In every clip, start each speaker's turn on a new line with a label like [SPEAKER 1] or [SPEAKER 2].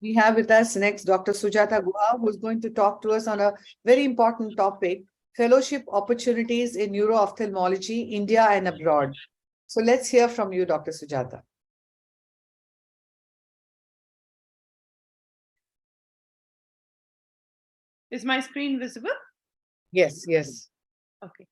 [SPEAKER 1] We have with us next Dr. Sujata Guha, who is going to talk to us on a very important topic, fellowship opportunities in Neuro Ophthalmology, India and abroad. So let's hear from you, Dr. Sujata.
[SPEAKER 2] Is my screen visible?
[SPEAKER 1] Yes, yes.
[SPEAKER 2] Okay.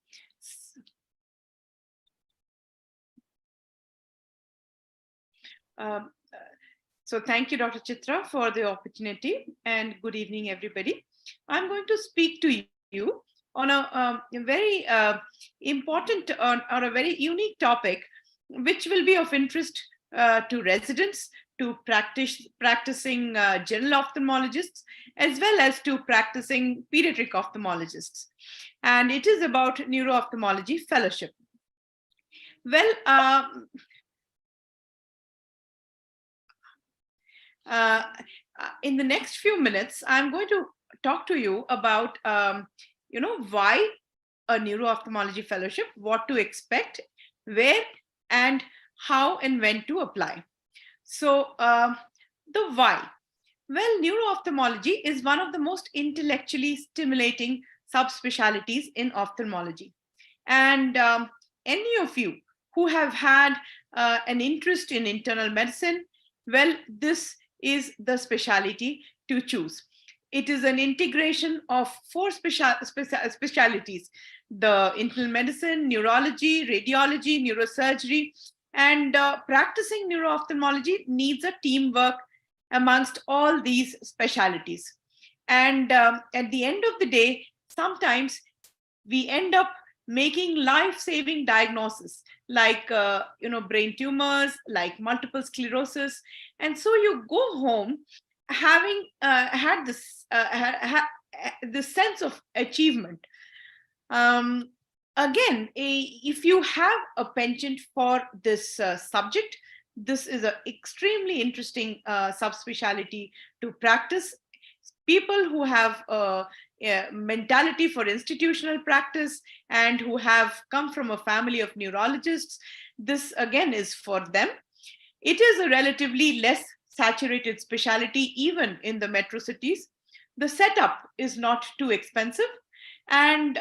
[SPEAKER 2] So thank you, Dr. Chitra, for the opportunity, and good evening, everybody. I'm going to speak to you on a very important or a very unique topic, which will be of interest to residents, to practicing general ophthalmologists, as well as to practicing pediatric ophthalmologists. And it is about Neuro Ophthalmology Fellowship. Well, in the next few minutes, I'm going to talk to you about, why a Neuro Ophthalmology Fellowship, what to expect, where, and how and when to apply. So the why. Well, Neuro Ophthalmology is one of the most intellectually stimulating subspecialties in ophthalmology. And any of you who have had an interest in internal medicine, well, this is the specialty to choose. It is an integration of four specialties: the internal medicine, neurology, radiology, neurosurgery, and practicing neuro-ophthalmology needs a teamwork amongst all these specialties. And at the end of the day, sometimes we end up making life-saving diagnosis like brain tumors, like multiple sclerosis. And so you go home having had this sense of achievement. Again, if you have a penchant for this subject, this is an extremely interesting subspecialty to practice. People who have a mentality for institutional practice and who have come from a family of neurologists, this again is for them. It is a relatively less saturated specialty even in the metro cities. The setup is not too expensive, and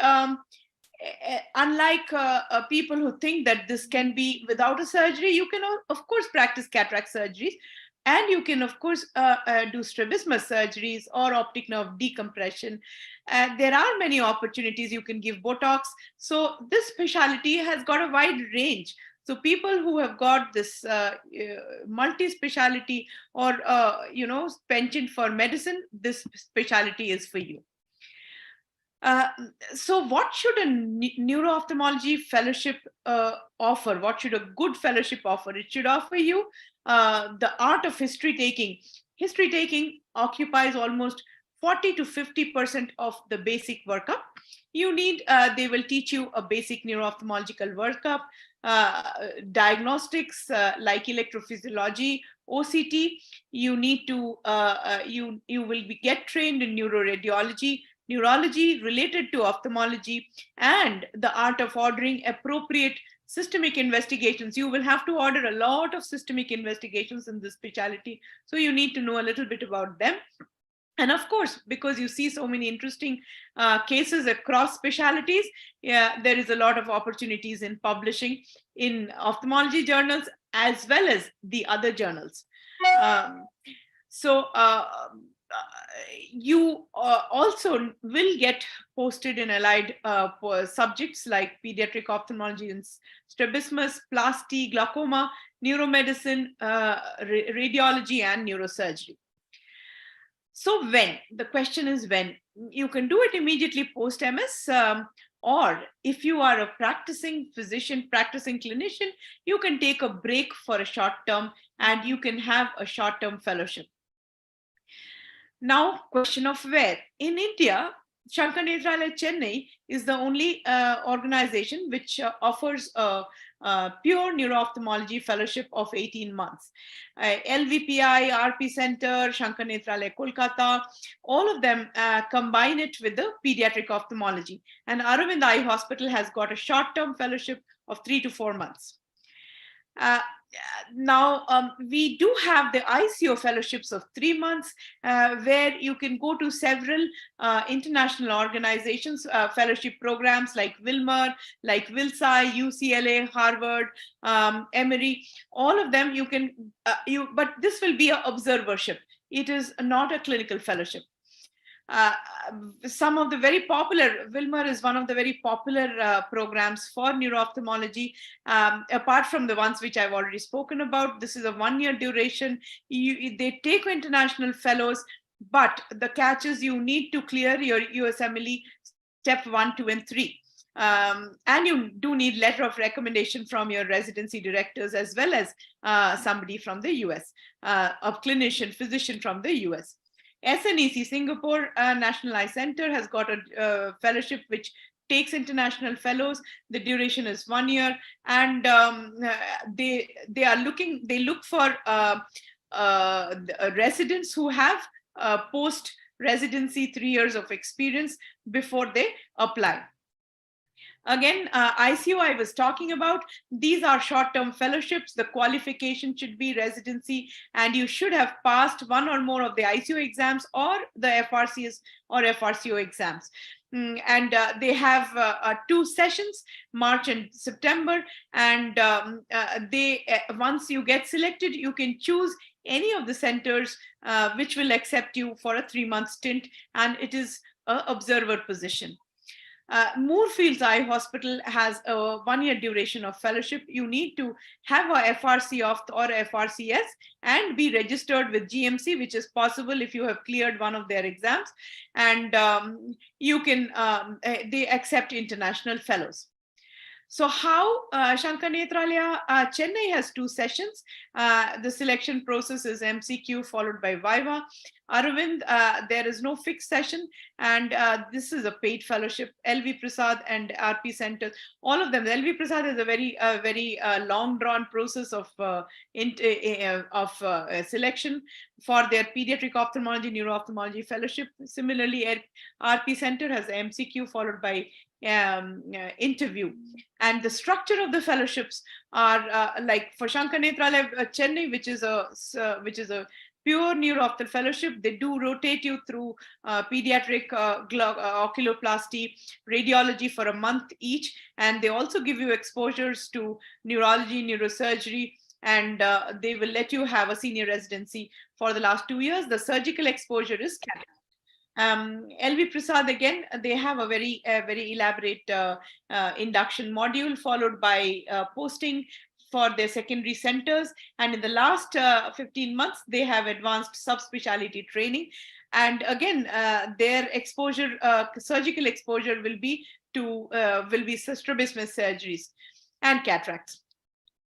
[SPEAKER 2] unlike people who think that this can be without a surgery, you can of course practice cataract surgeries, and you can of course do strabismus surgeries or optic nerve decompression. There are many opportunities. You can give Botox. So this specialty has got a wide range. So people who have got this multi-speciality or penchant for medicine, this specialty is for you. So what should a neuro-ophthalmology fellowship offer? What should a good fellowship offer? It should offer you the art of history taking. History taking occupies almost 40 to 50% of the basic workup. You need, they will teach you a basic neuro-ophthalmological workup, diagnostics like electrophysiology, OCT. You need to, you will get trained in neuroradiology, neurology related to ophthalmology, and the art of ordering appropriate systemic investigations. You will have to order a lot of systemic investigations in this specialty, so you need to know a little bit about them. And of course, because you see so many interesting cases across specialties, there is a lot of opportunities in publishing in ophthalmology journals as well as the other journals. You also will get posted in allied subjects like pediatric ophthalmology and strabismus, plasty, glaucoma, neuromedicine, radiology, and neurosurgery. So when? The question is when. You can do it immediately post-MS, or if you are a practicing physician, practicing clinician, you can take a break for a short term and you can have a short-term fellowship. Now, question of where. In India, Shankar Netra Chennai is the only organization which offers a pure neuro-ophthalmology fellowship of 18 months. LVPI, RP Center, Shankar Netra Kolkata, all of them combine it with the pediatric ophthalmology. And Aravind Eye Hospital has got a short-term fellowship of 3 to 4 months. now we do have the ICO fellowships of 3 months, where you can go to several international organizations, fellowship programs like Wilmer, like Wilsai, UCLA, Harvard, Emory. All of them you can, but this will be an observership. It is not a clinical fellowship. Some of the very popular, Wilmer is one of the very popular programs for neuro-ophthalmology, apart from the ones which I've already spoken about. This is a 1-year duration. They take international fellows, but the catch is you need to clear your USMLE step 1, 2, and 3. And you do need letter of recommendation from your residency directors, as well as somebody from the US, a clinician, physician from the US. SNEC, Singapore National Eye Center, has got a fellowship which takes international fellows. The duration is 1 year, and they look for residents who have post residency 3 years of experience before they apply. Again, ICO I was talking about, these are short-term fellowships. The qualification should be residency, and you should have passed 1 or more of the ICO exams or the FRCS or FRCO exams. And they have 2 sessions, March and September. And once you get selected, you can choose any of the centers which will accept you for a 3-month stint, and it is an observer position. Moorfields Eye Hospital has a 1-year duration of fellowship. You need to have a FRC or FRCS and be registered with GMC, which is possible if you have cleared one of their exams. And you can, they accept international fellows. So how Shankar Netralaya, Chennai has 2 sessions. The selection process is MCQ followed by Viva. Aravind, there is no fixed session, and this is a paid fellowship. LV Prasad and RP Center, all of them. LV Prasad is a very long drawn process of selection for their pediatric ophthalmology, neuro ophthalmology fellowship. Similarly, RP Center has MCQ followed by interview. And the structure of the fellowships are like for Shankar Netralaya Chennai, which is a pure neuro-ophthalmology fellowship. They do rotate you through pediatric oculoplasty, radiology for a month each, and they also give you exposures to neurology, neurosurgery, and they will let you have a senior residency for the last 2 years. The surgical exposure is cataract. LV Prasad, again, they have a very elaborate induction module followed by posting for their secondary centers. And in the last 15 months, they have advanced subspeciality training. And again, their exposure, surgical exposure will be strabismus surgeries and cataracts.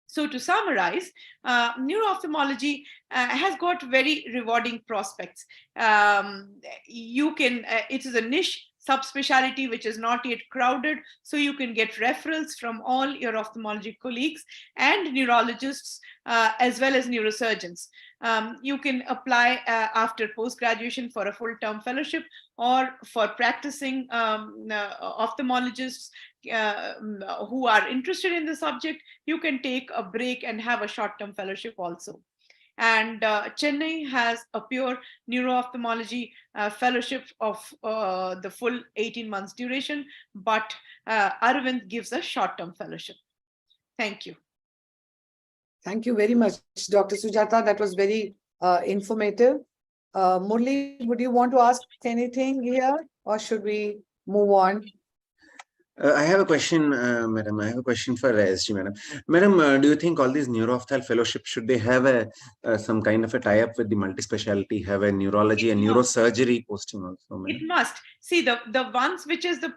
[SPEAKER 2] So to summarize, neuro-ophthalmology has got very rewarding prospects. It is a niche subspecialty which is not yet crowded, so you can get referrals from all your ophthalmology colleagues and neurologists, as well as neurosurgeons. You can apply after post-graduation for a full-term fellowship, or for practicing ophthalmologists who are interested in the subject, you can take a break and have a short-term fellowship also. And Chennai has a pure neuro-ophthalmology fellowship of the full 18 months duration, but Aravind gives a short-term fellowship. Thank you.
[SPEAKER 1] Thank you very much, Dr. Sujata. That was very informative. Murli, would you want to ask anything here, or should we move on?
[SPEAKER 3] I have a question, madam. I have a question for SG, madam. Madam, do you think all these neuro-ophthalmology fellowships, should they have some kind of a tie-up with the multi-speciality, have a neurology and neurosurgery posting also?
[SPEAKER 2] It must. See, the ones which is the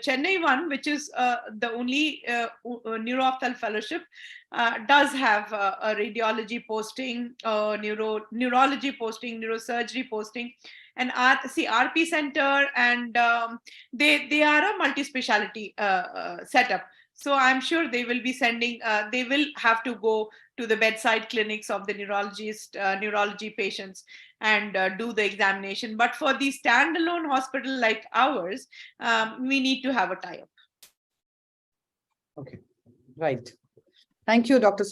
[SPEAKER 2] Chennai one, which is the only neuro-ophthalmology fellowship, does have a radiology posting, neurology posting, neurosurgery posting. And RP Center, and they are a multi-speciality setup. So I'm sure they will be sending, they will have to go to the bedside clinics of the neurology patients and do the examination. But for the standalone hospital like ours, we need to have a tie-up.
[SPEAKER 1] Okay, right. Thank you, Dr.